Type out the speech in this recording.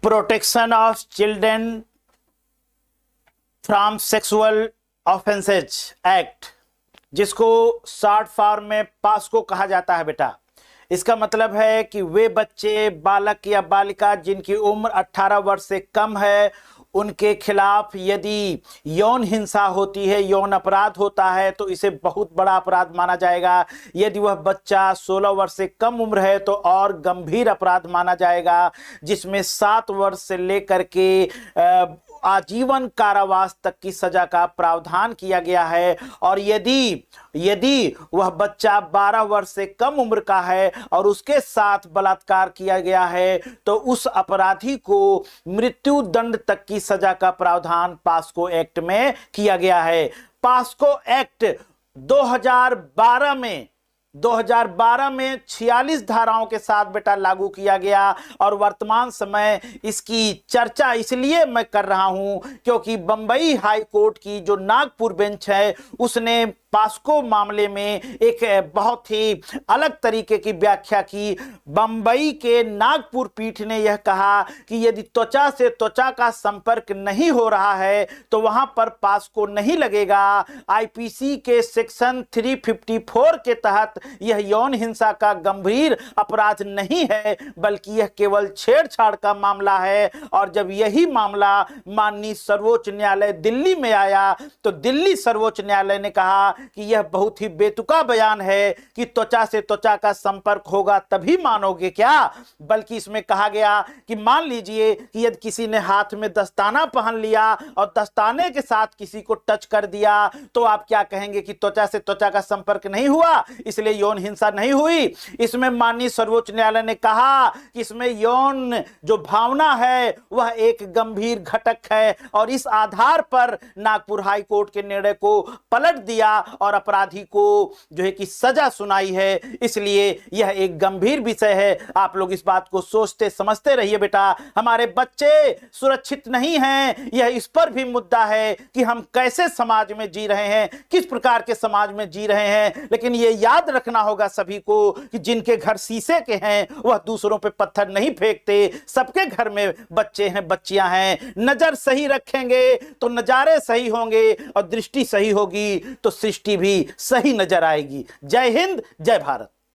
Protection of children from sexual offences act, जिसको short form में POCSO कहा जाता है बेटा। इसका मतलब है कि वे बच्चे, बालक या बालिका जिनकी उम्र 18 वर्ष से कम है, उनके खिलाफ यदि यौन हिंसा होती है, यौन अपराध होता है, तो इसे बहुत बड़ा अपराध माना जाएगा। यदि वह बच्चा 16 वर्ष से कम उम्र है तो और गंभीर अपराध माना जाएगा, जिसमें 7 वर्ष से लेकर के आजीवन कारावास तक की सजा का प्रावधान किया गया है। और यदि वह बच्चा 12 वर्ष से कम उम्र का है और उसके साथ बलात्कार किया गया है तो उस अपराधी को मृत्यु दंड तक की सजा का प्रावधान पास्को एक्ट में किया गया है। पास्को एक्ट 2012 में 46 धाराओं के साथ बेटा लागू किया गया। और वर्तमान समय इसकी चर्चा इसलिए मैं कर रहा हूं क्योंकि बंबई हाई कोर्ट की जो नागपुर बेंच है उसने पास्को मामले में एक बहुत ही अलग तरीके की व्याख्या की। बंबई के नागपुर पीठ ने यह कहा कि यदि त्वचा से त्वचा का संपर्क नहीं हो रहा है तो वहां पर पास्को नहीं लगेगा। आईपीसी के सेक्शन 354 के तहत यह यौन हिंसा का गंभीर अपराध नहीं है, बल्कि यह केवल छेड़छाड़ का मामला है। और जब यही मामला माननीय सर्वोच्च न्यायालय दिल्ली में आया तो दिल्ली सर्वोच्च न्यायालय ने कहा कि यह बहुत ही बेतुका बयान है कि त्वचा से त्वचा का संपर्क होगा तभी मानोगे क्या, बल्कि इसमें कहा गया कि मान लीजिए कि यदि किसी ने हाथ में दस्ताना पहन लिया और दस्ताने के साथ किसी को टच कर दिया तो आप क्या कहेंगे कि त्वचा से त्वचा का संपर्क नहीं हुआ, इसलिए यौन हिंसा नहीं हुई। इसमें माननीय सर्वोच्च न्यायालय ने कहा कि इसमें यौन जो भावना है वह एक गंभीर घटक है और इस आधार पर नागपुर हाई कोर्ट के निर्णय को पलट दिया और अपराधी को जो है कि सजा सुनाई है। इसलिए यह एक गंभीर विषय है। आप लोग इस बात को सोचते समझते रहिए बेटा। हमारे बच्चे सुरक्षित नहीं हैं, यह इस पर भी मुद्दा है कि हम कैसे समाज में जी रहे हैं, किस प्रकार के समाज में जी रहे हैं। लेकिन यह याद रखना होगा सभी को कि जिनके घर शीशे के हैं वह दूसरों पे पत्थर नहीं फेंकते। सबके घर में बच्चे हैं, बच्चियां हैं। नजर सही रखेंगे तो नजारे सही होंगे और दृष्टि सही होगी तो सृष्टि भी सही नजर आएगी। जय हिंद, जय भारत।